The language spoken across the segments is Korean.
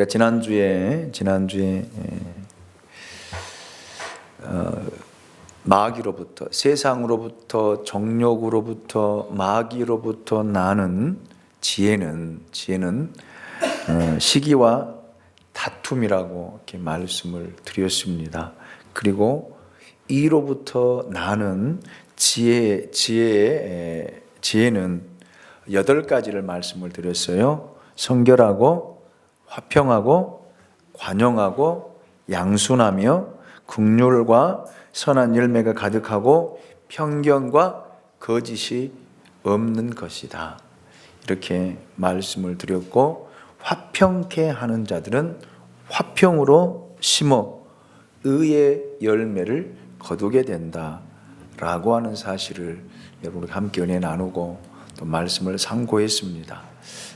지난주에 마귀로부터, 세상으로부터, 정욕으로부터, 마귀로부터 나는 지혜는 시기와 다툼이라고 이렇게 말씀을 드렸습니다. 그리고 이로부터 나는 지혜는 8가지를 말씀을 드렸어요. 성결하고 화평하고 관용하고 양순하며 긍휼과 선한 열매가 가득하고 편견과 거짓이 없는 것이다. 이렇게 말씀을 드렸고, 화평케 하는 자들은 화평으로 심어 의의 열매를 거두게 된다라고 하는 사실을 여러분과 함께 은혜 나누고 또 말씀을 상고했습니다.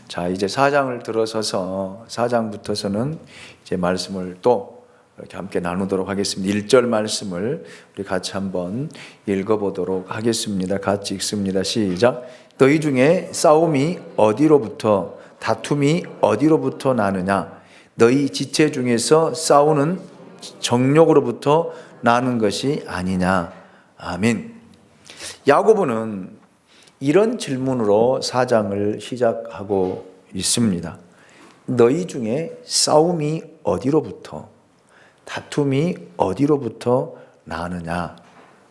자, 이제 4장을 들어서서 4장부터서는 이제 말씀을 또 이렇게 함께 나누도록 하겠습니다. 1절 말씀을 우리 같이 한번 읽어보도록 하겠습니다. 같이 읽습니다. 시작. 너희 중에 싸움이 어디로부터, 다툼이 어디로부터 나느냐? 너희 지체 중에서 싸우는 정욕으로부터 나는 것이 아니냐? 아멘. 야고보는 이런 질문으로 4장을 시작하고 있습니다. 너희 중에 싸움이 어디로부터, 다툼이 어디로부터 나느냐?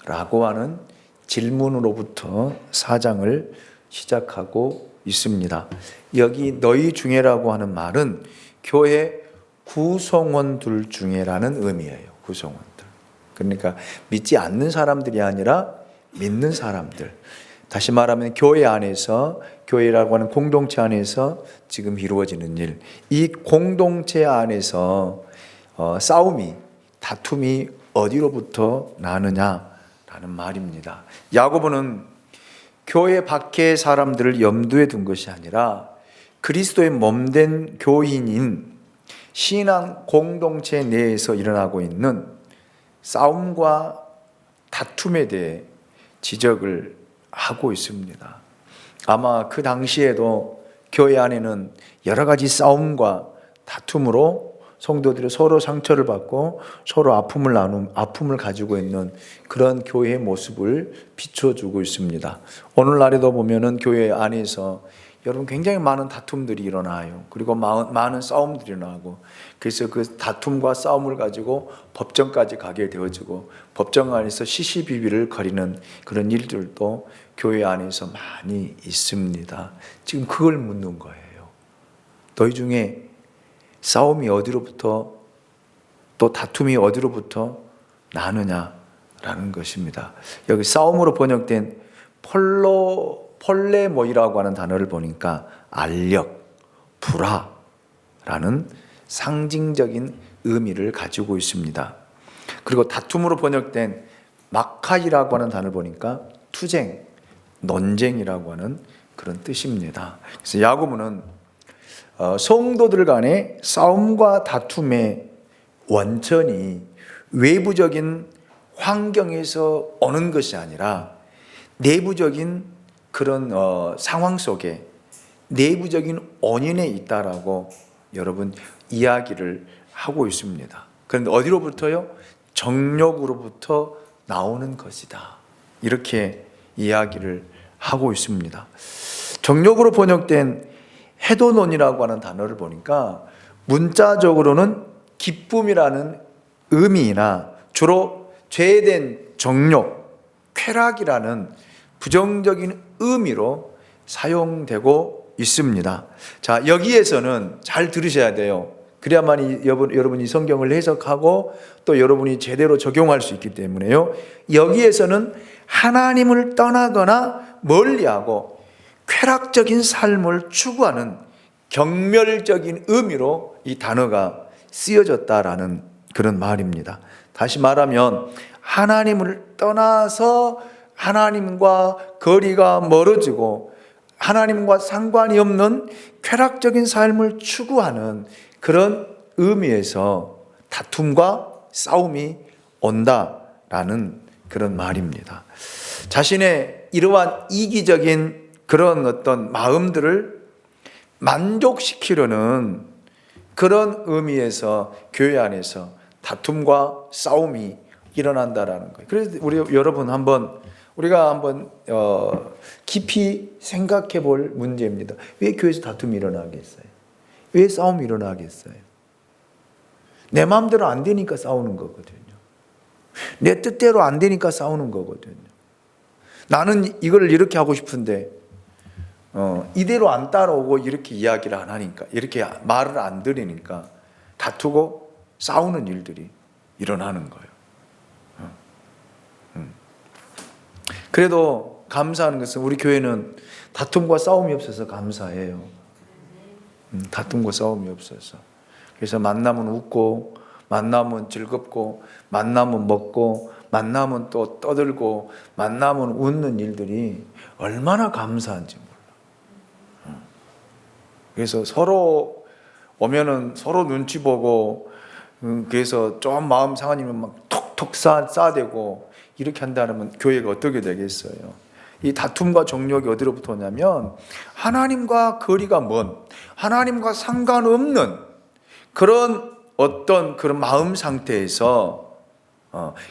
라고 하는 질문으로부터 4장을 시작하고 있습니다. 여기 너희 중에라고 하는 말은 교회 구성원들 중에라는 의미예요. 구성원들. 그러니까 믿지 않는 사람들이 아니라 믿는 사람들. 다시 말하면 교회 안에서, 교회라고 하는 공동체 안에서 지금 이루어지는 일, 이 공동체 안에서 싸움이, 다툼이 어디로부터 나느냐라는 말입니다. 야고보는 교회 밖의 사람들을 염두에 둔 것이 아니라 그리스도의 몸된 교인인 신앙 공동체 내에서 일어나고 있는 싸움과 다툼에 대해 지적을 하고 있습니다. 아마 그 당시에도 교회 안에는 여러 가지 싸움과 다툼으로 성도들이 서로 상처를 받고 서로 아픔을 가지고 있는 그런 교회의 모습을 비춰주고 있습니다. 오늘날에도 보면은 교회 안에서 여러분 굉장히 많은 다툼들이 일어나요. 그리고 많은 싸움들이 일어나고, 그래서 그 다툼과 싸움을 가지고 법정까지 가게 되어지고 법정 안에서 시시비비를 거리는 그런 일들도 교회 안에서 많이 있습니다. 지금 그걸 묻는 거예요. 너희 중에 싸움이 어디로부터 또 다툼이 어디로부터 나느냐라는 것입니다. 여기 싸움으로 번역된 폴레모이라고 하는 단어를 보니까 알력, 불화라는 상징적인 의미를 가지고 있습니다. 그리고 다툼으로 번역된 마카이라고 하는 단어를 보니까 투쟁, 논쟁이라고 하는 그런 뜻입니다. 그래서 야고보는 성도들 간의 싸움과 다툼의 원천이 외부적인 환경에서 오는 것이 아니라 내부적인 그런 상황 속에 내부적인 원인에 있다라고 여러분 이야기를 하고 있습니다. 그런데 어디로부터요? 정욕으로부터 나오는 것이다. 이렇게 이야기를 하고 있습니다. 정욕으로 번역된 헤도논이라고 하는 단어를 보니까 문자적으로는 기쁨이라는 의미이나 주로 죄된 정욕, 쾌락이라는 부정적인 의미로 사용되고 있습니다. 자, 여기에서는 잘 들으셔야 돼요. 그래야만 여러분이 성경을 해석하고 또 여러분이 제대로 적용할 수 있기 때문에요. 여기에서는 하나님을 떠나거나 멀리하고 쾌락적인 삶을 추구하는 경멸적인 의미로 이 단어가 쓰여졌다라는 그런 말입니다. 다시 말하면 하나님을 떠나서 하나님과 거리가 멀어지고 하나님과 상관이 없는 쾌락적인 삶을 추구하는 그런 의미에서 다툼과 싸움이 온다라는 그런 말입니다. 자신의 이러한 이기적인 그런 어떤 마음들을 만족시키려는 그런 의미에서 교회 안에서 다툼과 싸움이 일어난다라는 거예요. 그래서 여러분 우리가 한번 깊이 생각해 볼 문제입니다. 왜 교회에서 다툼이 일어나겠어요? 왜 싸움이 일어나겠어요? 내 마음대로 안 되니까 싸우는 거거든요. 내 뜻대로 안 되니까 싸우는 거거든요. 나는 이걸 이렇게 하고 싶은데 이대로 안 따라오고 이렇게 이야기를 안 하니까, 이렇게 말을 안 들으니까 다투고 싸우는 일들이 일어나는 거예요. 그래도 감사하는 것은 우리 교회는 다툼과 싸움이 없어서 감사해요. 다툼과 싸움이 없어서. 그래서 만나면 웃고, 만나면 즐겁고, 만나면 먹고, 만나면 또 떠들고, 만나면 웃는 일들이 얼마나 감사한지 몰라. 그래서 서로 오면은 서로 눈치 보고, 그래서 좀 마음 상하면 막 톡톡 싸대고 이렇게 한다면 교회가 어떻게 되겠어요? 이 다툼과 정욕이 어디로부터 오냐면 하나님과 거리가 먼, 하나님과 상관없는 그런 어떤 그런 마음 상태에서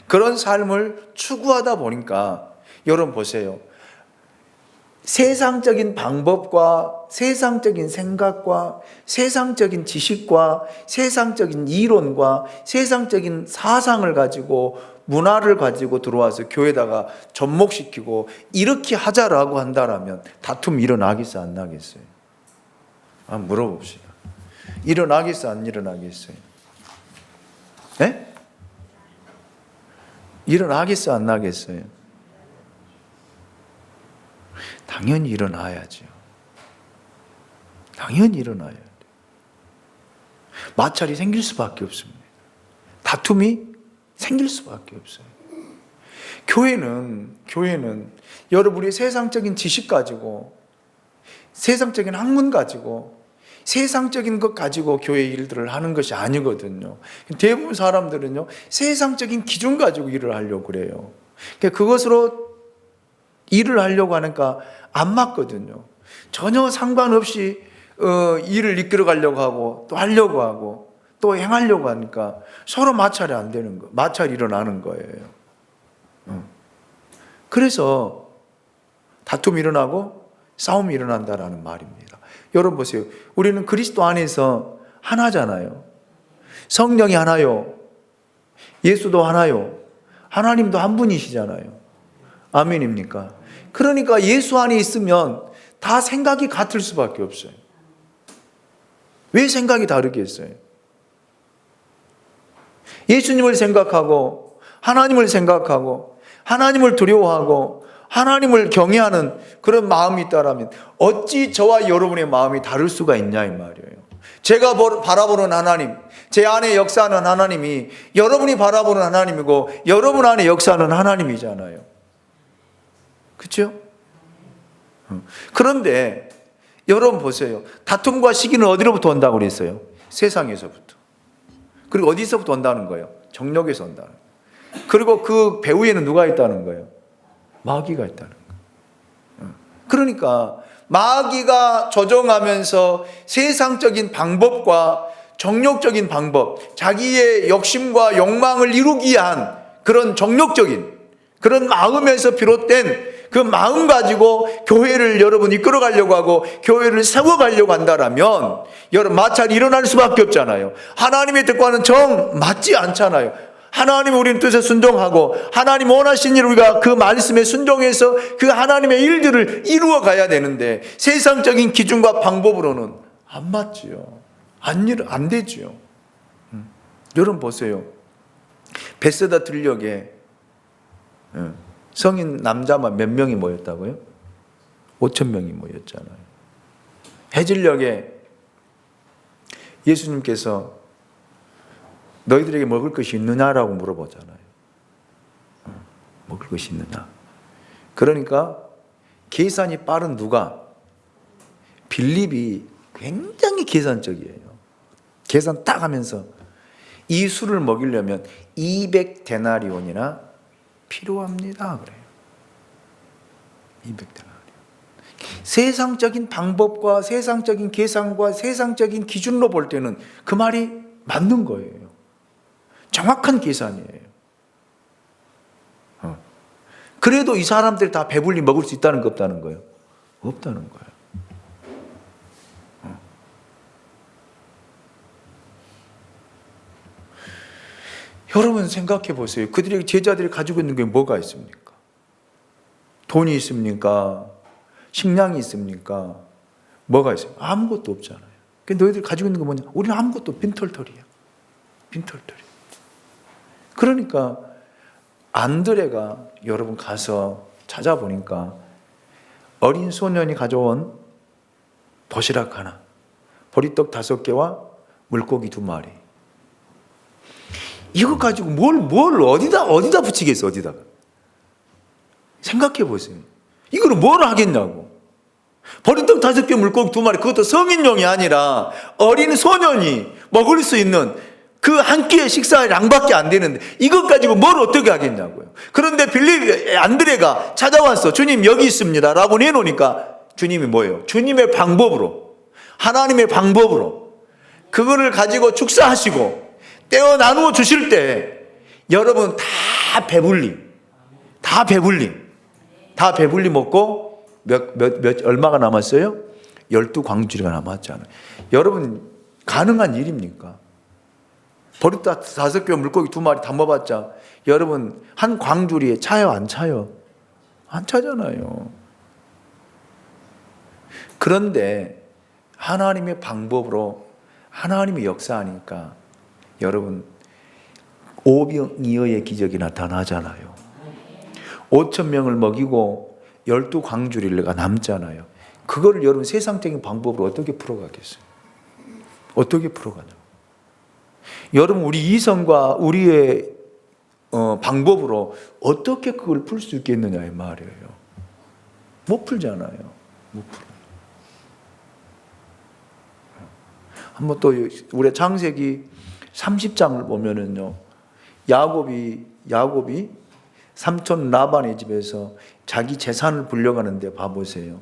그런 삶을 추구하다 보니까, 여러분 보세요. 세상적인 방법과 세상적인 생각과 세상적인 지식과 세상적인 이론과 세상적인 사상을 가지고, 문화를 가지고 들어와서 교회에다가 접목시키고 이렇게 하자라고 한다라면 다툼이 일어나겠어요, 안 나겠어요? 한번 물어봅시다. 일어나겠어요, 안 일어나겠어요? 네? 일어나겠어요, 안 나겠어요? 당연히 일어나야죠. 당연히 일어나야 돼요. 마찰이 생길 수밖에 없습니다. 다툼이 생길 수밖에 없어요. 교회는 여러분이 세상적인 지식 가지고, 세상적인 학문 가지고, 세상적인 것 가지고 교회 일들을 하는 것이 아니거든요. 대부분 사람들은요, 세상적인 기준 가지고 일을 하려고 그래요. 그것으로 일을 하려고 하니까 안 맞거든요. 전혀 상관없이 일을 이끌어 가려고 하고 또 하려고 하고 또 행하려고 하니까 서로 마찰이 안 되는 거, 마찰이 일어나는 거예요. 그래서 다툼이 일어나고 싸움이 일어난다라는 말입니다. 여러분 보세요. 우리는 그리스도 안에서 하나잖아요. 성령이 하나요. 예수도 하나요. 하나님도 한 분이시잖아요. 아멘입니까? 그러니까 예수 안에 있으면 다 생각이 같을 수밖에 없어요. 왜 생각이 다르겠어요? 예수님을 생각하고 하나님을 생각하고 하나님을 두려워하고 하나님을 경외하는 그런 마음이 있다라면 어찌 저와 여러분의 마음이 다를 수가 있냐 이 말이에요. 제가 바라보는 하나님, 제 안에 역사하는 하나님이 여러분이 바라보는 하나님이고 여러분 안에 역사하는 하나님이잖아요. 그렇죠? 그런데 여러분 보세요. 다툼과 시기는 어디로부터 온다고 그랬어요? 세상에서부터. 그리고 어디서부터 온다는 거예요? 정욕에서 온다는 거예요. 그리고 그 배후에는 누가 있다는 거예요? 마귀가 있다는 거예요. 그러니까 마귀가 조종하면서 세상적인 방법과 정욕적인 방법, 자기의 욕심과 욕망을 이루기 위한 그런 정욕적인 그런 마음에서 비롯된 그 마음 가지고 교회를 여러분 이끌어가려고 하고 교회를 세워가려고 한다라면 여러분 마찰이 일어날 수밖에 없잖아요. 하나님의 뜻과는 정 맞지 않잖아요. 하나님 우리는 뜻에 순종하고 하나님 원하신 일 우리가 그 말씀에 순종해서 그 하나님의 일들을 이루어 가야 되는데 세상적인 기준과 방법으로는 안 맞지요. 안 되지요. 여러분 보세요. 베세다 들녘에 성인 남자만 몇 명이 모였다고요? 5,000명이 모였잖아요. 해질녘에 예수님께서 너희들에게 먹을 것이 있느냐라고 물어보잖아요. 먹을 것이 있느냐. 그러니까 계산이 빠른 누가? 빌립이 굉장히 계산적이에요. 계산 딱 하면서 이 술을 먹이려면 200데나리온이나 필요합니다. 그래요. 200데나리온. 세상적인 방법과 세상적인 계산과 세상적인 기준으로 볼 때는 그 말이 맞는 거예요. 정확한 계산이에요. 그래도 이 사람들 다 배불리 먹을 수 있다는 거 없다는 거예요? 없다는 거예요. 여러분 생각해 보세요. 그들의 제자들이 가지고 있는 게 뭐가 있습니까? 돈이 있습니까? 식량이 있습니까? 뭐가 있어요? 아무것도 없잖아요. 근데 너희들 가지고 있는 게 뭐냐? 우리는 아무것도 빈털털이야. 빈털털이. 그러니까 안드레가 여러분 가서 찾아보니까 어린 소년이 가져온 도시락 하나, 보리떡 5개와 물고기 2마리. 이거 가지고 뭘 어디다 붙이겠어, 어디다가. 생각해 보세요. 이거를 뭘 하겠냐고. 보리떡 5개, 물고기 2마리, 그것도 성인용이 아니라 어린 소년이 먹을 수 있는 그 한 끼의 식사량밖에 안 되는데 이것 가지고 뭘 어떻게 하겠냐고요. 그런데 안드레가 찾아왔어. 주님 여기 있습니다 라고 내놓으니까 주님이 뭐예요? 주님의 방법으로, 하나님의 방법으로 그거를 가지고 축사하시고 떼어 나누어 주실 때 여러분 다 배불리 먹고 얼마가 남았어요? 12광주리가 남았잖아요. 여러분 가능한 일입니까? 보리떡 5개 물고기 2마리 담아봤자 여러분 한 광주리에 차요 안 차요? 안 차잖아요. 그런데 하나님의 방법으로 하나님이 역사하니까 여러분 오병이어의 기적이 나타나잖아요. 5,000명을 먹이고 12광주리가 남잖아요. 그거를 여러분 세상적인 방법으로 어떻게 풀어가겠어요? 어떻게 풀어가냐? 여러분 우리 이성과 우리의 방법으로 어떻게 그걸 풀 수 있겠느냐 이 말이에요. 못 풀잖아요. 못 풀어요. 한번 또 우리 창세기 30장을 보면은요, 야곱이 삼촌 라반의 집에서 자기 재산을 불려가는데 봐보세요.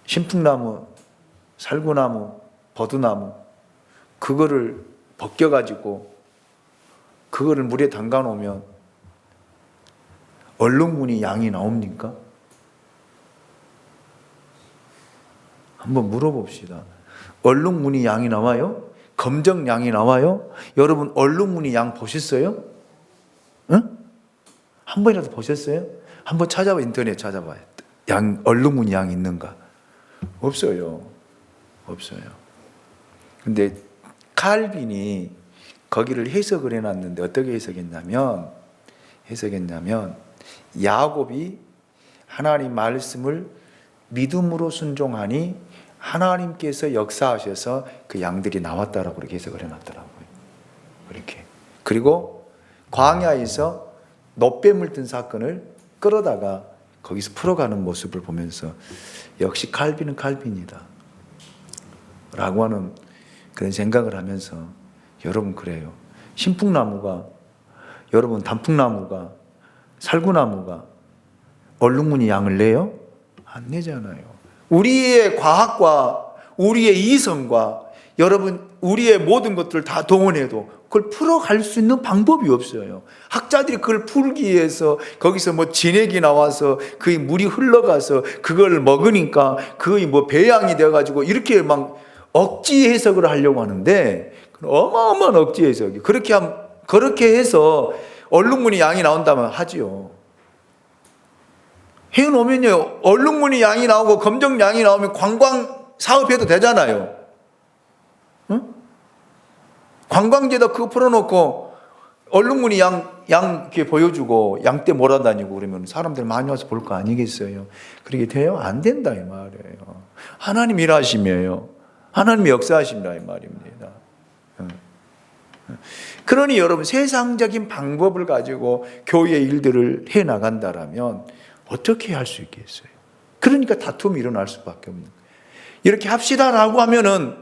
신풍나무, 살구나무, 버드나무 그거를 벗겨가지고 그거를 물에 담가 놓으면 얼룩무늬 양이 나옵니까? 한번 물어봅시다. 얼룩무늬 양이 나와요? 검정 양이 나와요? 여러분 얼룩무늬 양 보셨어요? 응? 한 번이라도 보셨어요? 한번 찾아봐, 인터넷 찾아봐요. 얼룩무늬 양 있는가? 없어요. 근데 칼빈이 거기를 해석을 해놨는데 어떻게 해석했냐면 야곱이 하나님 말씀을 믿음으로 순종하니 하나님께서 역사하셔서 그 양들이 나왔다라고 그렇게 해석을 해놨더라고요. 그렇게. 그리고 광야에서 놋뱀을 든 사건을 끌어다가 거기서 풀어가는 모습을 보면서 역시 칼빈은 칼빈이다 라고 하는 그런 생각을 하면서 여러분 그래요. 신풍나무가, 여러분 단풍나무가, 살구나무가 얼룩무늬 양을 내요? 안 내잖아요. 우리의 과학과 우리의 이성과 여러분 우리의 모든 것들을 다 동원해도 그걸 풀어갈 수 있는 방법이 없어요. 학자들이 그걸 풀기 위해서 거기서 뭐 진액이 나와서 그 물이 흘러가서 그걸 먹으니까 그의 뭐 배양이 돼가지고 이렇게 막 억지 해석을 하려고 하는데 어마어마한 억지 해석이 그렇게 해서 얼룩무늬 양이 나온다면 하지요. 해놓으면요 얼룩무늬 양이 나오고 검정 양이 나오면 관광 사업해도 되잖아요. 응? 관광지에다 그거 풀어놓고 얼룩무늬 양 이렇게 보여주고 양떼 몰아다니고 그러면 사람들 많이 와서 볼 거 아니겠어요? 그렇게 돼요? 안 된다 이 말이에요. 하나님 일하시며요. 하나님이 역사하십니다 이 말입니다. 그러니 여러분 세상적인 방법을 가지고 교회의 일들을 해나간다라면 어떻게 할 수 있겠어요? 그러니까 다툼이 일어날 수밖에 없는 거예요. 이렇게 합시다라고 하면은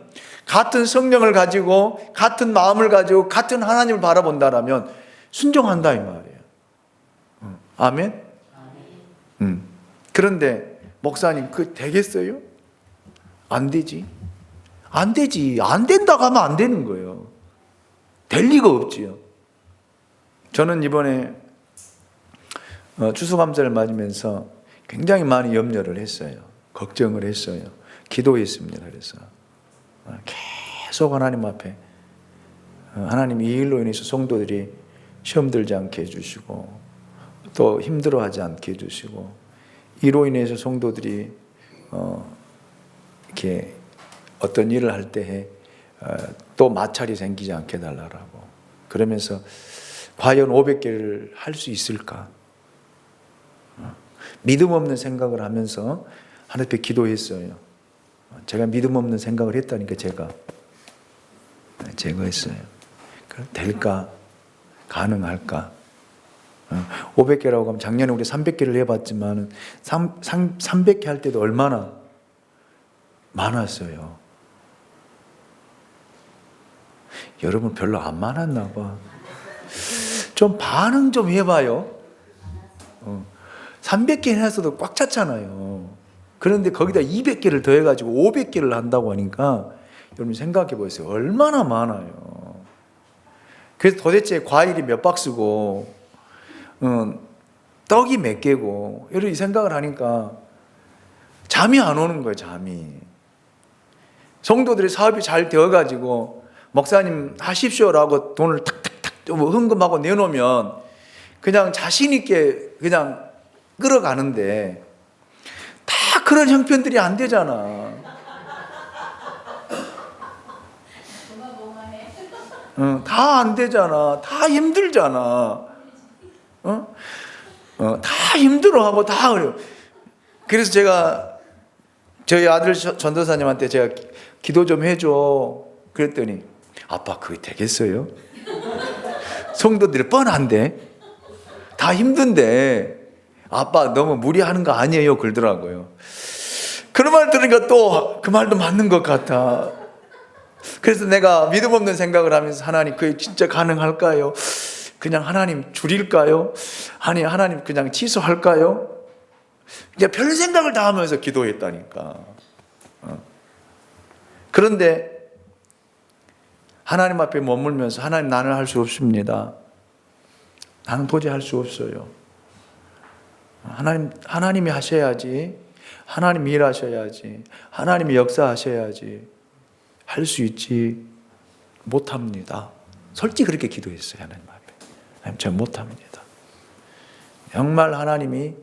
같은 성령을 가지고 같은 마음을 가지고 같은 하나님을 바라본다라면 순종한다 이 말이에요. 아멘? 그런데 목사님 그 되겠어요? 안 되지. 안 되지. 안 된다고 하면 안 되는 거예요. 될 리가 없지요. 저는 이번에 추수감사를 맞으면서 굉장히 많이 염려를 했어요. 걱정을 했어요. 기도했습니다. 그래서 계속 하나님 앞에 하나님 이 일로 인해서 성도들이 시험 들지 않게 해주시고 또 힘들어하지 않게 해주시고 이로 인해서 성도들이 이렇게 어떤 일을 할 때에 또 마찰이 생기지 않게 해달라고 그러면서 과연 500개를 할 수 있을까? 믿음 없는 생각을 하면서 하나님 앞에 기도했어요. 제가 믿음 없는 생각을 했다니까 제가 했어요. 될까? 가능할까? 500개라고 하면 작년에 우리 300개를 해봤지만 300개 할 때도 얼마나 많았어요. 여러분 별로 안 많았나 봐. 좀 반응 좀 해봐요. 300개 해서도 꽉 찼잖아요. 그런데 거기다 200개를 더해가지고 500개를 한다고 하니까 여러분 생각해 보세요. 얼마나 많아요. 그래서 도대체 과일이 몇 박스고 떡이 몇 개고 이런 생각을 하니까 잠이 안 오는 거예요. 잠이. 성도들의 사업이 잘 되어가지고 목사님 하십시오라고 돈을 탁탁탁 헌금하고 내놓으면 그냥 자신 있게 그냥 끌어가는데 다 그런 형편들이 안 되잖아. 다 안 되잖아. 다 힘들잖아. 다 힘들어하고 다 어려워. 그래서 제가 저희 아들 전도사님한테 제가 기도 좀 해줘 그랬더니 아빠 그게 되겠어요? 성도들이 뻔한데 다 힘든데 아빠 너무 무리하는 거 아니에요 그러더라고요. 그런 말 들으니까 또 그 말도 맞는 것 같아. 그래서 내가 믿음 없는 생각을 하면서 하나님 그게 진짜 가능할까요? 그냥 하나님 줄일까요? 아니 하나님 그냥 취소할까요? 이제 별 생각을 다 하면서 기도했다니까. 그런데 하나님 앞에 머물면서 하나님 나는 할 수 없습니다. 나는 도저히 할 수 없어요. 하나님이 하셔야지. 하나님이 일하셔야지. 하나님이 역사하셔야지. 할 수 있지. 못합니다. 솔직히 그렇게 기도했어요. 하나님 앞에. 하나님 제가 못합니다. 정말 하나님이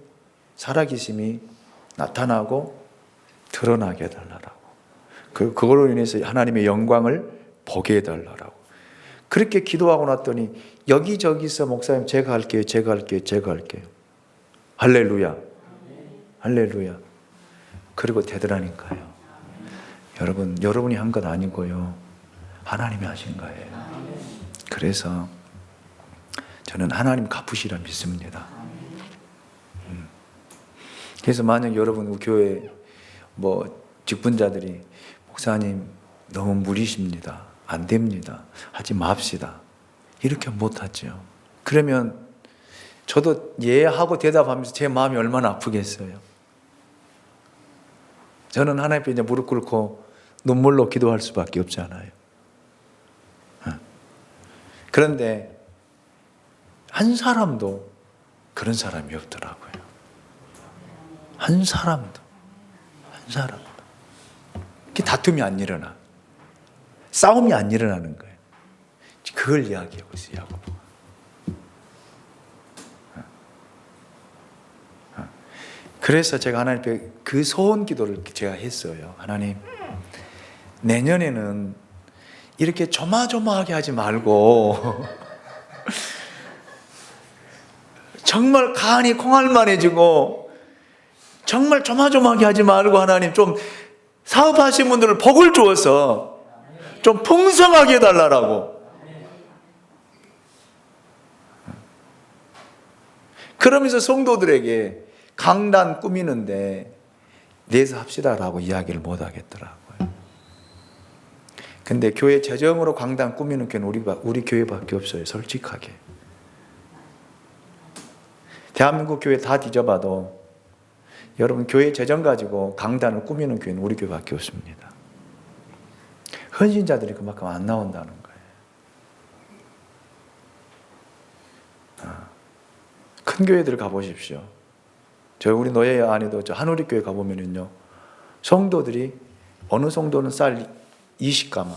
살아계심이 나타나고 드러나게 해달라고. 그걸로 인해서 하나님의 영광을 보게 해달라고. 그렇게 기도하고 났더니 여기저기서 목사님 제가 할게요. 제가 할게요. 제가 할게요. 할렐루야. 할렐루야. 그리고 되더라니까요. 여러분이 한 건 아니고요. 하나님이 하신 거예요. 그래서 저는 하나님 갚으시라 믿습니다. 그래서 만약 여러분 우리 교회 직분자들이 목사님 너무 무리십니다. 안 됩니다. 하지 맙시다. 이렇게 못하죠. 그러면 저도 예 하고 대답하면서 제 마음이 얼마나 아프겠어요. 저는 하나님 앞에 이제 무릎 꿇고 눈물로 기도할 수밖에 없잖아요. 그런데 한 사람도 그런 사람이 없더라고요. 한 사람도. 다툼이 안 일어나. 싸움이 안 일어나는 거예요. 그걸 이야기하고 있어요. 그래서 제가 하나님께 그 소원 기도를 제가 했어요. 하나님, 내년에는 이렇게 조마조마하게 하지 말고 정말 간이 콩알만해지고 정말 조마조마하게 하지 말고 하나님 좀 사업하신 분들을 복을 주어서 좀 풍성하게 해달라고. 그러면서 성도들에게 강단 꾸미는데 내서 합시다라고 이야기를 못 하겠더라고요. 근데 교회 재정으로 강단 꾸미는 교회는 우리 교회밖에 없어요. 솔직하게. 대한민국 교회 다 뒤져봐도 여러분 교회 재정 가지고 강단을 꾸미는 교회는 우리 교회밖에 없습니다. 헌신자들이 그만큼 안 나온다는 거예요. 큰 교회들 가보십시오. 우리 노예 안에도 한우리 교회 가보면요, 성도들이 어느 성도는 쌀 20가마,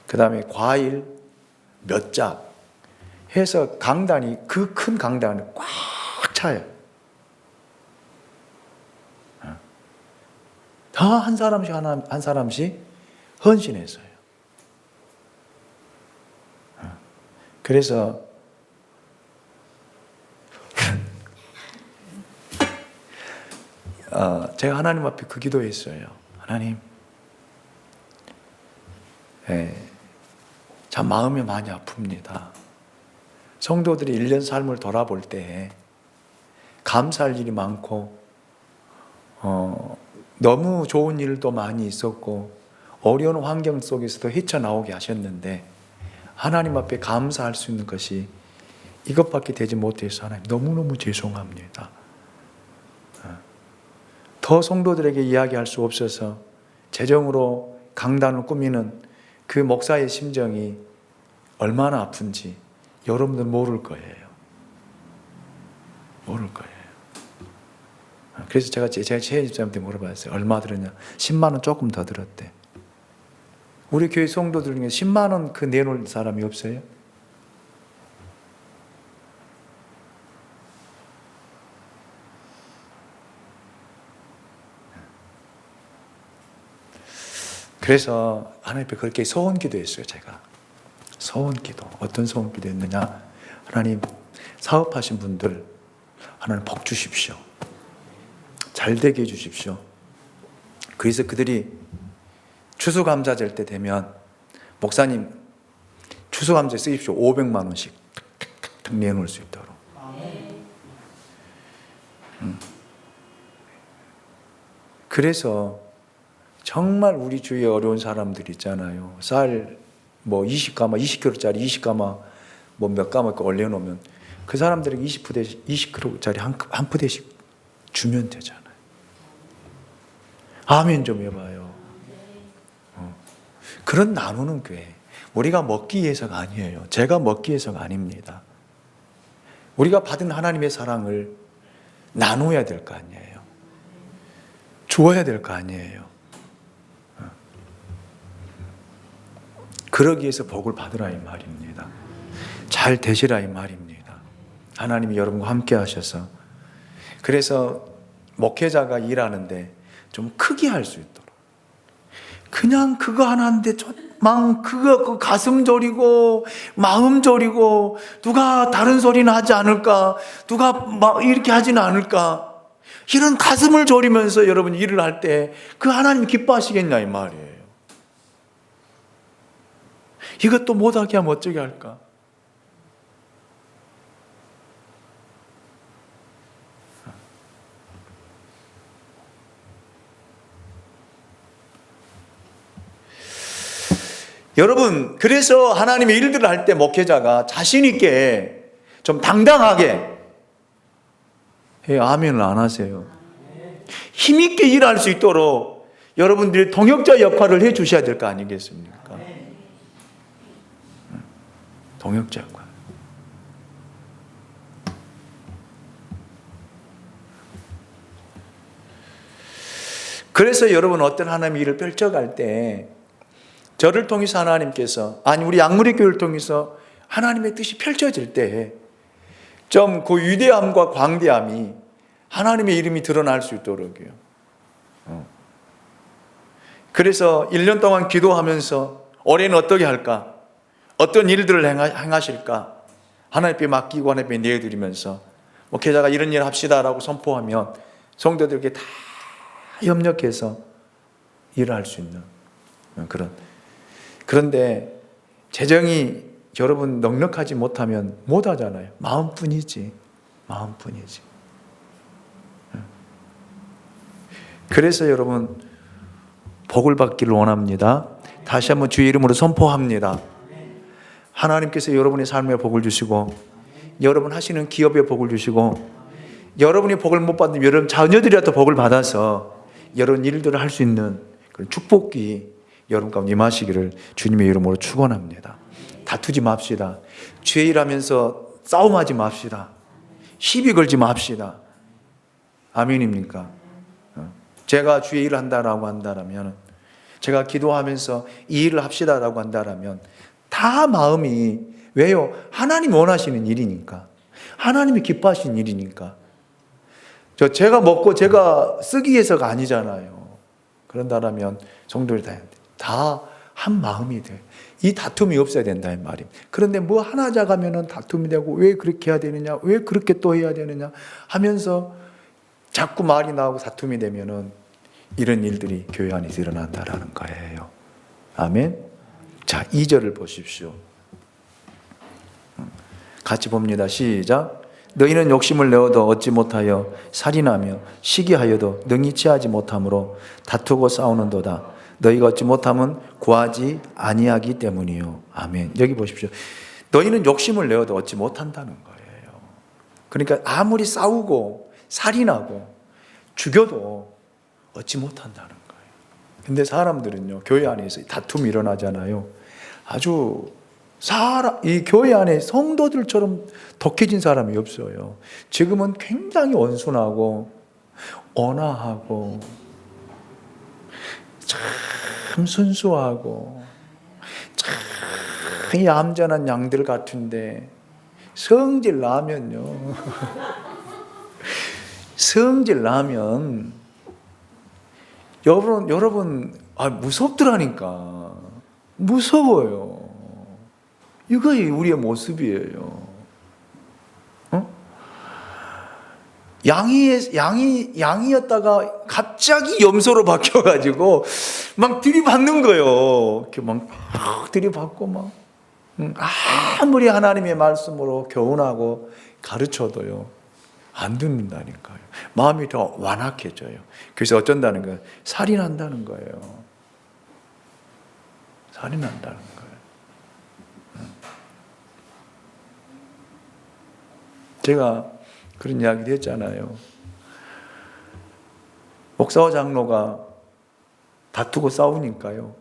그 다음에 과일 몇 짝 해서 강단이, 그 큰 강단이 꽉 차요. 다 한 사람씩 한 사람씩 헌신했어요. 그래서 제가 하나님 앞에 그 기도했어요. 하나님, 참 마음이 많이 아픕니다. 성도들이 1년 삶을 돌아볼 때 감사할 일이 많고 너무 좋은 일도 많이 있었고 어려운 환경 속에서도 헤쳐나오게 하셨는데 하나님 앞에 감사할 수 있는 것이 이것밖에 되지 못해서 하나님 너무너무 죄송합니다. 더 성도들에게 이야기할 수 없어서 재정으로 강단을 꾸미는 그 목사의 심정이 얼마나 아픈지 여러분들 모를 거예요. 모를 거예요. 그래서 제가 집사님한테 물어봤어요. 얼마 들었냐? 10만 원 조금 더 들었대. 우리 교회 성도들 중에 10만 원 그 내놓을 사람이 없어요? 그래서 하나님 앞에 그렇게 소원 기도했어요. 제가 소원 기도. 어떤 소원 기도했느냐? 하나님, 사업하신 분들 하나님 복 주십시오. 잘 되게 해주십시오. 그래서 그들이 추수감사절 때 되면 목사님 추수감사에 쓰십시오. 500만 원씩 탁탁탁 내놓을 수 있도록. 그래서 정말 우리 주위에 어려운 사람들 있잖아요. 쌀 뭐 20가마, 20kg짜리 20가마 뭐 몇 가마 올려놓으면 그 사람들에게 20kg짜리 한 푸대씩 주면 되잖아요. 아멘 좀 해봐요. 그런 나누는 교회. 우리가 먹기 위해서가 아니에요. 제가 먹기 위해서가 아닙니다. 우리가 받은 하나님의 사랑을 나눠야 될 거 아니에요. 주어야 될 거 아니에요. 그러기 위해서 복을 받으라 이 말입니다. 잘 되시라 이 말입니다. 하나님이 여러분과 함께 하셔서, 그래서 목회자가 일하는데 좀 크게 할 수 있도록, 그냥 그거 하나인데 막 그거 가슴 졸이고 마음 졸이고 누가 다른 소리는 하지 않을까, 누가 막 이렇게 하지는 않을까, 이런 가슴을 졸이면서 여러분 일을 할 때 그 하나님 기뻐하시겠냐 이 말이에요. 이것도 못하게 하면 어쩌게 할까? 여러분, 그래서 하나님의 일들을 할 때 목회자가 자신 있게 좀 당당하게 아멘을 안 하세요. 힘 있게 일할 수 있도록 여러분들이 동역자 역할을 해 주셔야 될 거 아니겠습니까? 동역자 역할. 그래서 여러분 어떤 하나님의 일을 펼쳐갈 때 저를 통해서 하나님께서, 아니 우리 양무리 교회를 통해서 하나님의 뜻이 펼쳐질 때 좀 그 위대함과 광대함이 하나님의 이름이 드러날 수 있도록요. 그래서 1년 동안 기도하면서 올해는 어떻게 할까? 어떤 일들을 행하실까? 하나님께 맡기고 하나님께 내드리면서 목회자가 이런 일 합시다라고 선포하면 성도들에게 다 협력해서 일을 할 수 있는 그런. 그런데 재정이 여러분 넉넉하지 못하면 못 하잖아요. 마음뿐이지. 마음뿐이지. 그래서 여러분 복을 받기를 원합니다. 다시 한번 주의 이름으로 선포합니다. 하나님께서 여러분의 삶에 복을 주시고 여러분 하시는 기업에 복을 주시고 여러분이 복을 못 받으면 여러분 자녀들이라도 복을 받아서 여러 일들을 할 수 있는 그런 축복이 여러분 가운데 임하시기를 주님의 이름으로 축원합니다. 다투지 맙시다. 주의 일하면서 싸움하지 맙시다. 시비 걸지 맙시다. 아멘입니까? 제가 주의 일을 한다라고 한다면, 제가 기도하면서 이 일을 합시다라고 한다면 다 마음이, 왜요? 하나님 원하시는 일이니까, 하나님이 기뻐하시는 일이니까. 제가 먹고 제가 쓰기 위해서가 아니잖아요. 그런다면 성도들이 다 한 마음이 돼. 이 다툼이 없어야 된다 이 말입니다. 그런데 뭐 하나 작으면 다툼이 되고, 왜 그렇게 해야 되느냐, 왜 그렇게 또 해야 되느냐 하면서 자꾸 말이 나오고 다툼이 되면은 이런 일들이 교회 안에서 일어난다라는 거예요. 아멘. 자, 2절을 보십시오. 같이 봅니다. 시작. 너희는 욕심을 내어도 얻지 못하여 살인하며 시기하여도 능히 취하지 못함으로 다투고 싸우는도다. 너희가 얻지 못하면 구하지 아니하기 때문이요. 아멘. 여기 보십시오. 너희는 욕심을 내어도 얻지 못한다는 거예요. 그러니까 아무리 싸우고 살인하고 죽여도 얻지 못한다는 거예요. 근데 사람들은요, 교회 안에서 다툼이 일어나잖아요. 아주 이 교회 안에 성도들처럼 독해진 사람이 없어요. 지금은 굉장히 온순하고 온화하고 참 순수하고 참 얌전한 양들 같은데, 성질 나면요 성질 나면 여러분 무섭더라니까. 무서워요. 이거이 우리의 모습이에요. 양이었다가 갑자기 염소로 바뀌어가지고 막 들이받는 거예요. 이렇게 막 들이받고 막 아무리 하나님의 말씀으로 교훈하고 가르쳐도요 안 듣는다니까요. 마음이 더 완악해져요. 그래서 어쩐다는 거예요? 살인한다는 거예요. 살인한다는 거예요. 제가 그런 이야기도 했잖아요. 목사와 장로가 다투고 싸우니까요,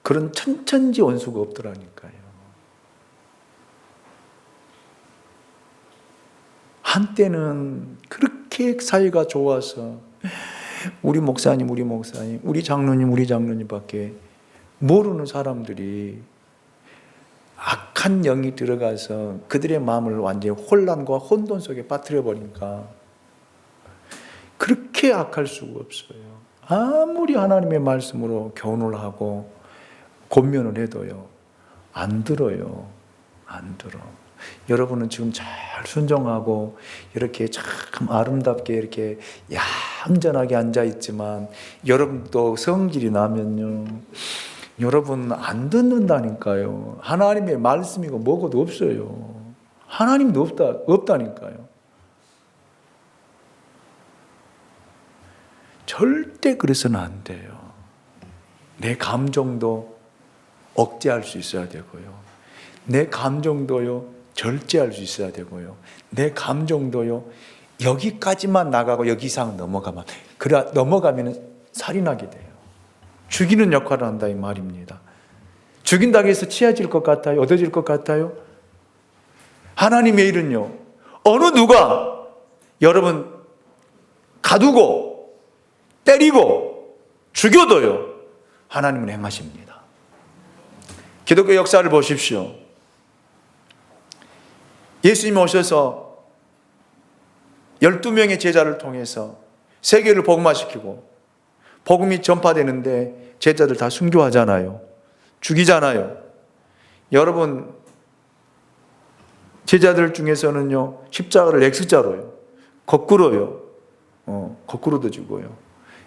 그런 천천지 원수가 없더라니까요. 한때는 그렇게 사이가 좋아서 우리 목사님, 우리 장로님 밖에 모르는 사람들이 악한 영이 들어가서 그들의 마음을 완전히 혼란과 혼돈 속에 빠뜨려 버리니까 그렇게 악할 수가 없어요. 아무리 하나님의 말씀으로 교훈을 하고 권면을 해도요 안 들어요. 안 들어. 여러분은 지금 잘 순종하고 이렇게 참 아름답게 이렇게 얌전하게 앉아 있지만, 여러분도 성질이 나면요 여러분 안 듣는다니까요. 하나님의 말씀이고 뭐고도 없어요. 하나님도 없다니까요. 절대 그래서는 안 돼요. 내 감정도 억제할 수 있어야 되고요. 내 감정도요 절제할 수 있어야 되고요. 내 감정도요 여기까지만 나가고 여기 이상 넘어가면, 넘어가면 살인하게 돼요. 죽이는 역할을 한다 이 말입니다. 죽인다고 해서 치아질 것 같아요? 얻어질 것 같아요? 하나님의 일은요, 어느 누가 여러분 가두고 때리고 죽여도요 하나님은 행하십니다. 기독교 역사를 보십시오. 예수님이 오셔서 12명의 제자를 통해서 세계를 복음화시키고 복음이 전파되는데 제자들 다 순교하잖아요. 죽이잖아요. 여러분, 제자들 중에서는요 십자가를 X자로요, 거꾸로요, 거꾸로도 주고요,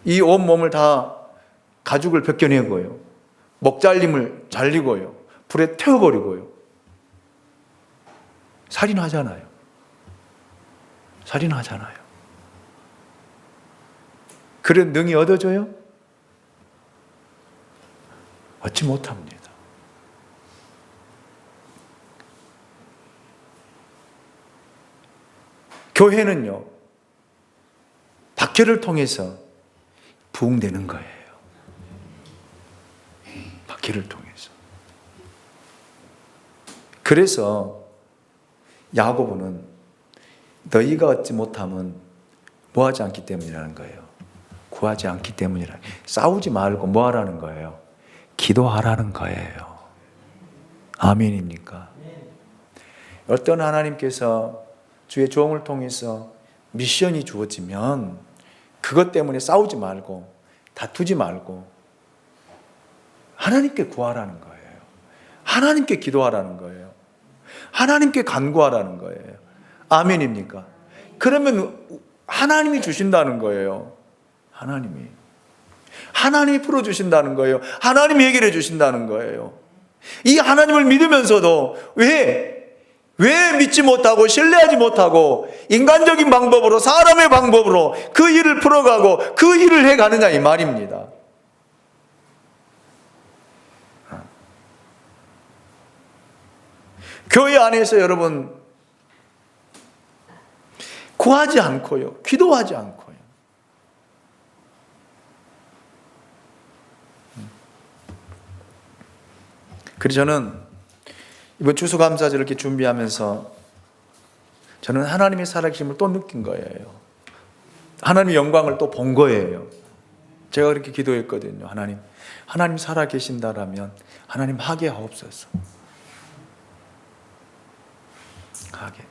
이 온 몸을 다 가죽을 벗겨내고요, 목 잘림을 잘리고요, 불에 태워버리고요, 살인하잖아요. 그런 능히 얻어져요? 얻지 못합니다. 교회는요 박해를 통해서 부흥되는 거예요. 박해를 통해서. 그래서 야고보는 너희가 얻지 못함은 뭐하지 않기 때문이라는 거예요. 구하지 않기 때문이라. 싸우지 말고 뭐 하라는 거예요? 기도하라는 거예요. 아멘입니까? 어떤 하나님께서 주의 종을 통해서 미션이 주어지면 그것 때문에 싸우지 말고 다투지 말고 하나님께 구하라는 거예요. 하나님께 기도하라는 거예요. 하나님께 간구하라는 거예요. 아멘입니까? 그러면 하나님이 주신다는 거예요. 하나님이 풀어주신다는 거예요. 하나님이 해결해 주신다는 거예요. 이 하나님을 믿으면서도 왜 믿지 못하고 신뢰하지 못하고 인간적인 방법으로 사람의 방법으로 그 일을 풀어가고 그 일을 해가느냐 이 말입니다. 교회 안에서 여러분 구하지 않고요, 기도하지 않고요. 그래서 저는 이번 추수감사절 이렇게 준비하면서 저는 하나님의 살아계심을 또 느낀 거예요. 하나님의 영광을 또 본 거예요. 제가 그렇게 기도했거든요. 하나님 살아계신다라면 하나님 하게 하옵소서. 하게.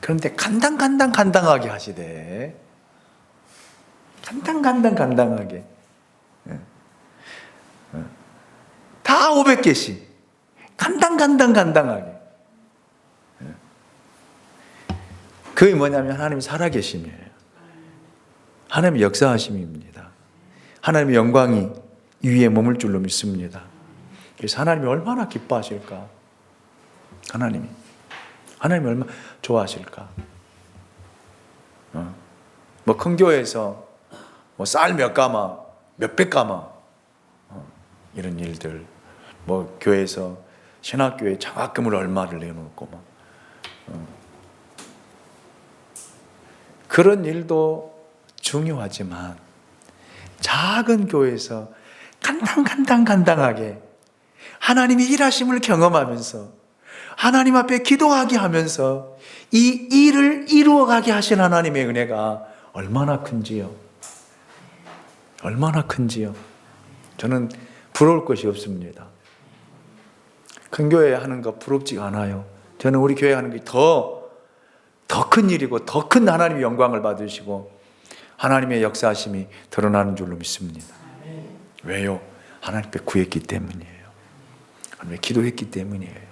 그런데 간당하게 하시대. 간당하게. 다 500개씩. 간당하게. 그게 뭐냐면 하나님이 살아계심이에요. 하나님의 역사하심입니다. 하나님의 영광이 이 위에 머물 줄로 믿습니다. 그래서 하나님이 얼마나 기뻐하실까? 하나님이 얼마나 좋아하실까? 뭐 큰 교회에서 뭐 쌀 몇 가마, 몇백 가마, 이런 일들, 뭐 교회에서 신학교에 장학금을 얼마를 내놓고 막 그런 일도 중요하지만 작은 교회에서 간당하게 하나님이 일하심을 경험하면서 하나님 앞에 기도하게 하면서 이 일을 이루어가게 하신 하나님의 은혜가 얼마나 큰지요. 저는 부러울 것이 없습니다. 큰 교회 하는 거 부럽지가 않아요. 저는 우리 교회 하는 게 더 큰 일이고 더 큰 하나님의 영광을 받으시고 하나님의 역사하심이 드러나는 줄로 믿습니다. 왜요? 하나님께 구했기 때문이에요. 하나님께 기도했기 때문이에요.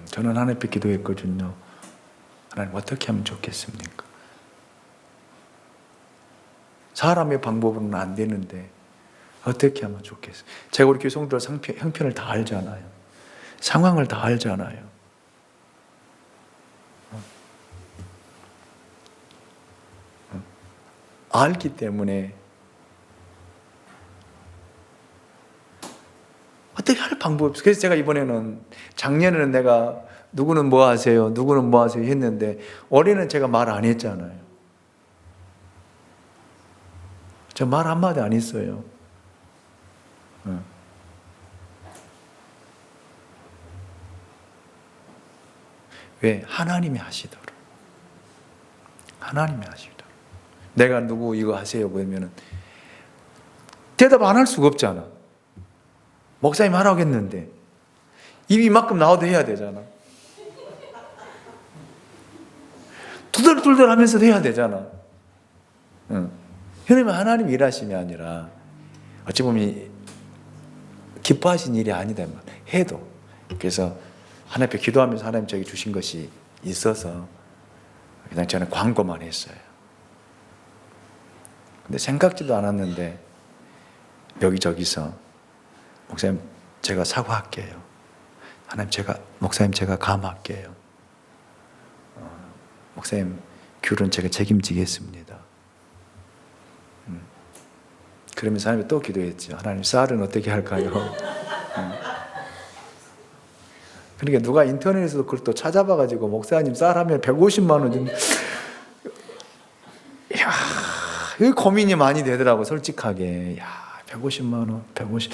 저는 하나님께 기도했거든요. 하나님 어떻게 하면 좋겠습니까? 사람의 방법으로는 안 되는데 어떻게 하면 좋겠어요? 제가 우리 교회 성도들 형편을 다 알잖아요. 상황을 다 알잖아요. 알기 때문에 어떻게 할 방법이 없어요. 그래서 제가 이번에는 작년에는 내가 누구는 뭐 하세요? 했는데 올해는 제가 말 안 했잖아요. 저 말 한마디 안 했어요. 왜? 하나님이 하시도록. 내가 누구 이거 하세요 그러면은 대답 안 할 수가 없잖아. 목사님 하라고 했는데 입이 이만큼 나와도 해야 되잖아. 투덜투덜 하면서도 해야 되잖아. 그러면 하나님 일하심이 아니라 어찌 보면 기뻐하신 일이 아니다 해도. 그래서 하나님 앞에 기도하면서 하나님 저에게 주신 것이 있어서 그냥 저는 광고만 했어요. 근데 생각지도 않았는데 여기저기서 목사님 제가 사과할게요. 목사님 제가 감할게요. 목사님 귤은 제가 책임지겠습니다. 그러면서 하나님 또 기도했죠. 하나님 쌀은 어떻게 할까요? 그러니까 누가 인터넷에서 그걸 또 찾아봐가지고 목사님 쌀 하면 150만 원 정도. 그 고민이 많이 되더라고, 솔직하게. 야, 150만 원, 150.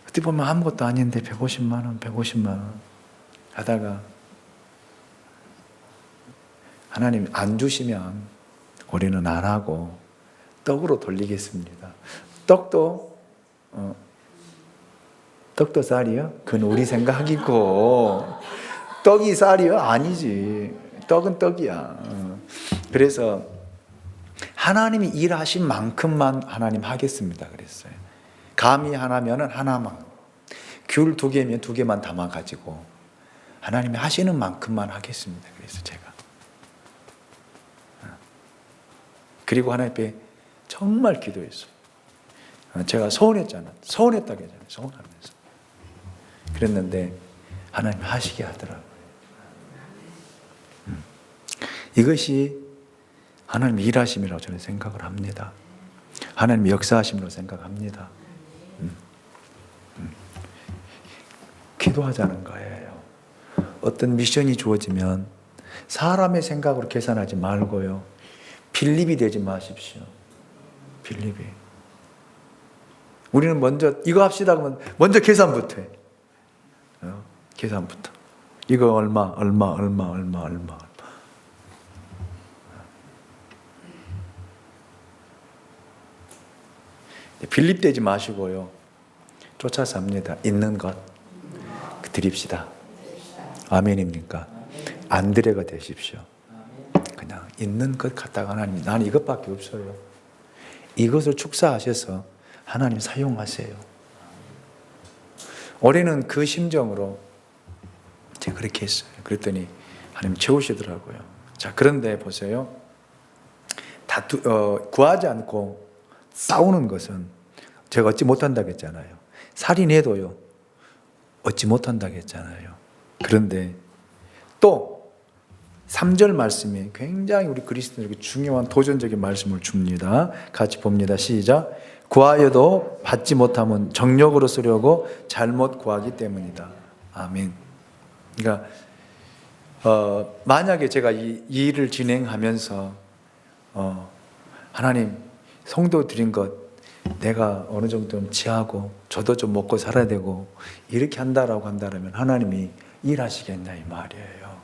어떻게 보면 아무것도 아닌데 150만 원, 150만 원 하다가 하나님 안 주시면 우리는 안 하고 떡으로 돌리겠습니다. 떡도 쌀이요? 그건 우리 생각이고 떡이 쌀이요? 아니지. 떡은 떡이야. 그래서 하나님이 일하신 만큼만 하나님 하겠습니다 그랬어요. 감이 하나면은 하나만, 귤 2개면 2개만 담아가지고 하나님이 하시는 만큼만 하겠습니다. 그래서 제가 그리고 하나님 앞에 정말 기도했어요. 제가 서운했다고 했잖아요. 서운하면서 그랬는데 하나님 하시게 하더라고요. 이것이 하나님 일하심이라고 저는 생각을 합니다. 하나님 역사하심으로 생각합니다. 기도하자는 거예요. 어떤 미션이 주어지면 사람의 생각으로 계산하지 말고요. 빌립이 되지 마십시오. 빌립이. 우리는 먼저 이거 합시다 그러면 먼저 계산부터 해. 계산부터. 이거 얼마. 빌립 되지 마시고요. 쫓아서 합니다. 있는 것 드립시다. 아멘입니까? 안드레가 되십시오. 그냥 있는 것 갖다가 하나님, 나는 이것밖에 없어요. 이것을 축사하셔서 하나님 사용하세요. 올해는 그 심정으로 제가 그렇게 했어요. 그랬더니 하나님 채우시더라고요. 자, 그런데 보세요. 구하지 않고 싸우는 것은 제가 얻지 못한다고 했잖아요. 살인해도요, 얻지 못한다고 했잖아요. 그런데 또 3절 말씀이 굉장히 우리 그리스도인에게 중요한 도전적인 말씀을 줍니다. 같이 봅니다. 시작. 구하여도 받지 못하면 정욕으로 쓰려고 잘못 구하기 때문이다. 아멘. 그러니까 만약에 제가 이 일을 진행하면서 하나님 성도 드린 것 내가 어느 정도는 지하고 저도 좀 먹고 살아야 되고 이렇게 한다라고 한다면 하나님이 일하시겠냐 이 말이에요.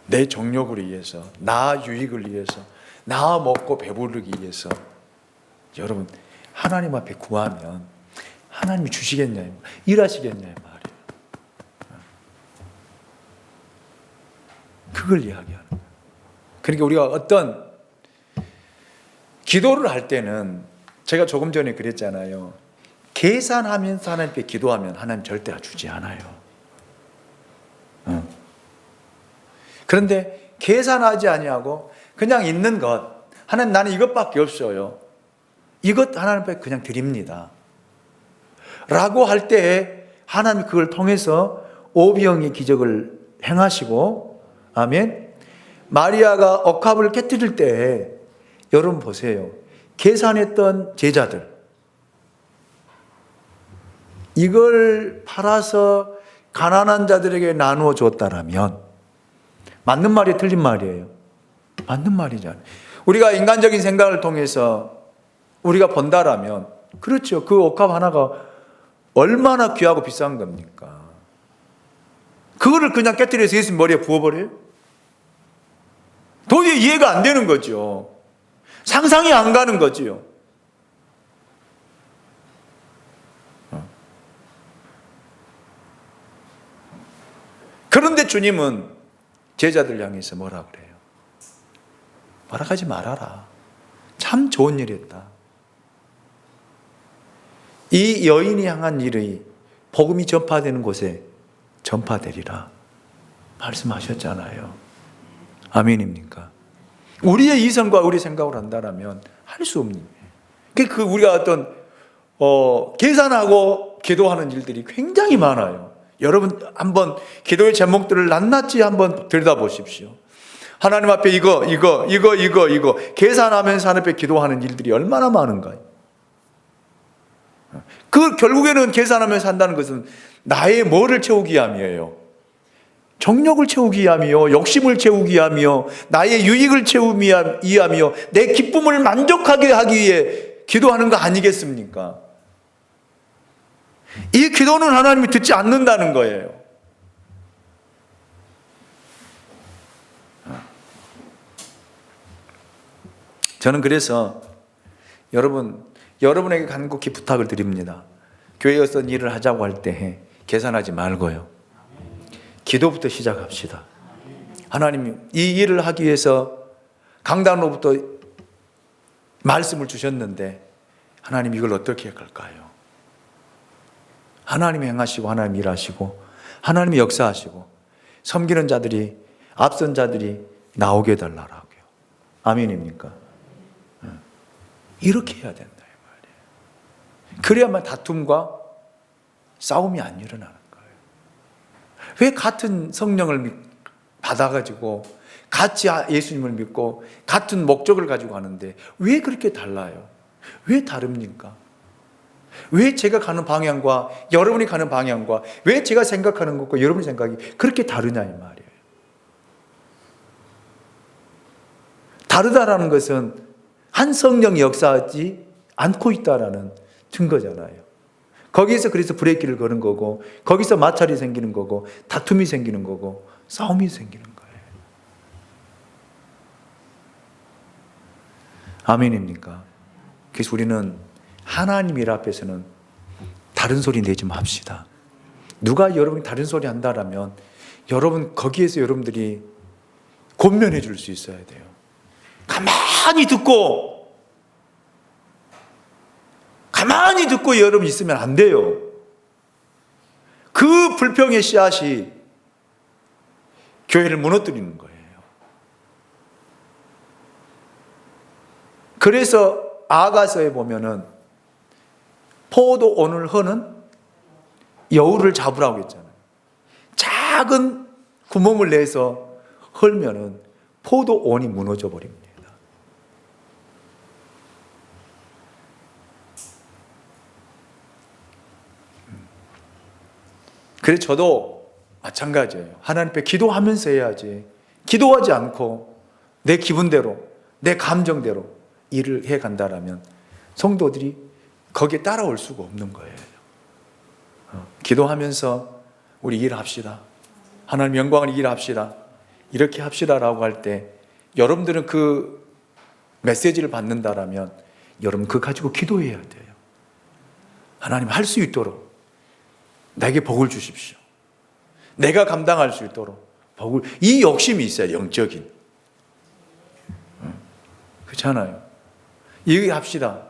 내 정욕을 위해서, 나 유익을 위해서, 나 먹고 배부르기 위해서 여러분 하나님 앞에 구하면 하나님이 주시겠냐, 일하시겠냐 이 말이에요. 그걸 이야기하는 거예요. 그러니까 우리가 어떤 기도를 할 때는 제가 조금 전에 그랬잖아요. 계산하면서 하나님께 기도하면 하나님 절대 주지 않아요. 그런데 계산하지 아니하고 그냥 있는 것, 하나님 나는 이것밖에 없어요. 이것 하나님 앞에 그냥 드립니다. 라고 할 때에 하나님 그걸 통해서 오병이의 기적을 행하시고, 아멘. 마리아가 억합을 깨뜨릴 때에 여러분 보세요. 계산했던 제자들, 이걸 팔아서 가난한 자들에게 나누어 줬다라면 맞는 말이 틀린 말이에요. 맞는 말이잖아요. 우리가 인간적인 생각을 통해서 우리가 번다라면 그렇죠. 그 억합 하나가 얼마나 귀하고 비싼 겁니까? 그거를 그냥 깨뜨려서 예수님 머리에 부어버려요? 도저히 이해가 안 되는 거죠. 상상이 안 가는 거지요. 그런데 주님은 제자들 향해서 뭐라 그래요? 뭐라 하지 말아라. 참 좋은 일이었다. 이 여인이 향한 일이 복음이 전파되는 곳에 전파되리라 말씀하셨잖아요. 아멘입니까? 우리의 이성과 우리 생각을 한다면 할 수 없는 거예요. 그 우리가 어떤 계산하고 기도하는 일들이 굉장히 많아요. 여러분 한번 기도의 제목들을 낱낱이 한번 들여다보십시오. 하나님 앞에 이거 계산하면서 하나님 앞에 기도하는 일들이 얼마나 많은가요? 그 결국에는 계산하면서 한다는 것은 나의 뭐를 채우기 위함이에요? 정욕을 채우기 위함이요, 욕심을 채우기 위함이요, 나의 유익을 채우기 위함이요, 내 기쁨을 만족하게 하기 위해 기도하는 거 아니겠습니까? 이 기도는 하나님이 듣지 않는다는 거예요. 저는 그래서 여러분에게 간곡히 부탁을 드립니다. 교회에 어떤 일을 하자고 할 때 계산하지 말고요, 기도부터 시작합시다. 하나님, 이 일을 하기 위해서 강단으로부터 말씀을 주셨는데 하나님 이걸 어떻게 할까요? 하나님이 행하시고 하나님이 일하시고 하나님이 역사하시고 섬기는 자들이, 앞선 자들이 나오게 해달라고요. 아멘입니까? 이렇게 해야 된다 이 말이에요. 그래야만 다툼과 싸움이 안 일어나는 거예요. 왜 같은 성령을 받아가지고 같이 예수님을 믿고 같은 목적을 가지고 하는데 왜 그렇게 달라요? 왜 다릅니까? 왜 제가 가는 방향과 여러분이 가는 방향과 왜 제가 생각하는 것과 여러분의 생각이 그렇게 다르냐 이 말이에요. 다르다라는 것은 한 성령이 역사하지 않고 있다라는 증거잖아요. 거기에서 그래서 브레이크를 거는 거고, 거기서 마찰이 생기는 거고, 다툼이 생기는 거고, 싸움이 생기는 거예요. 아멘입니까? 그래서 우리는 하나님 일 앞에서는 다른 소리 내지 맙시다. 누가 여러분이 다른 소리 한다라면 여러분 거기에서 여러분들이 권면해 줄 수 있어야 돼요. 가만히 듣고 여러분 있으면 안 돼요. 그 불평의 씨앗이 교회를 무너뜨리는 거예요. 그래서 아가서에 보면은 포도원을 허는 여우를 잡으라고 했잖아요. 작은 구멍을 내서 헐면은 포도원이 무너져 버립니다. 그래서 저도 마찬가지예요. 하나님 앞에 기도하면서 해야지. 기도하지 않고 내 기분대로, 내 감정대로 일을 해 간다라면 성도들이 거기에 따라올 수가 없는 거예요. 기도하면서 우리 일합시다. 하나님 영광을 일합시다. 이렇게 합시다라고 할 때 여러분들은 그 메시지를 받는다라면 여러분 그거 가지고 기도해야 돼요. 하나님 할 수 있도록 내게 복을 주십시오. 내가 감당할 수 있도록 복을, 이 욕심이 있어요. 영적인. 그렇잖아요. 얘기합시다.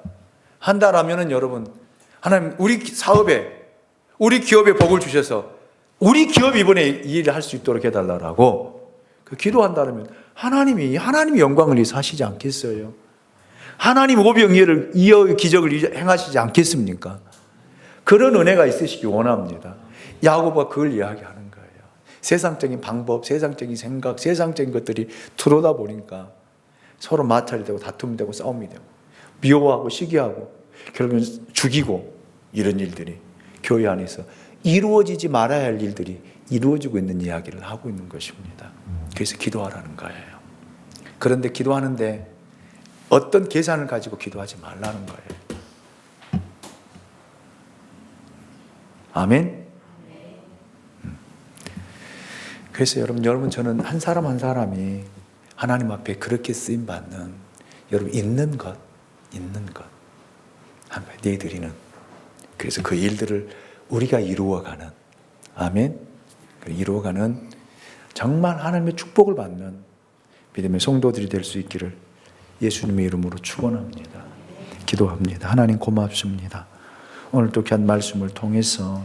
한다라면은 여러분, 하나님 우리 사업에, 우리 기업에 복을 주셔서 우리 기업 이번에 이 일을 할 수 있도록 해달라고 그 기도한다면 하나님이 영광을 위해서 하시지 않겠어요? 하나님 오병이어를 이어 기적을 행하시지 않겠습니까? 그런 은혜가 있으시기 원합니다. 야고보가 그걸 이야기하는 거예요. 세상적인 방법, 세상적인 생각, 세상적인 것들이 들어오다 보니까 서로 마찰이 되고 다툼이 되고 싸움이 되고 미워하고 시기하고 결국은 죽이고 이런 일들이 교회 안에서 이루어지지 말아야 할 일들이 이루어지고 있는 이야기를 하고 있는 것입니다. 그래서 기도하라는 거예요. 그런데 기도하는데 어떤 계산을 가지고 기도하지 말라는 거예요. 아멘? 그래서 여러분 저는 한 사람 한 사람이 하나님 앞에 그렇게 쓰임받는 여러분 있는 것 내드리는, 그래서 그 일들을 우리가 이루어가는, 아멘? 이루어가는 정말 하나님의 축복을 받는 믿음의 성도들이 될 수 있기를 예수님의 이름으로 축원합니다. 기도합니다. 하나님 고맙습니다. 오늘 또 귀한 말씀을 통해서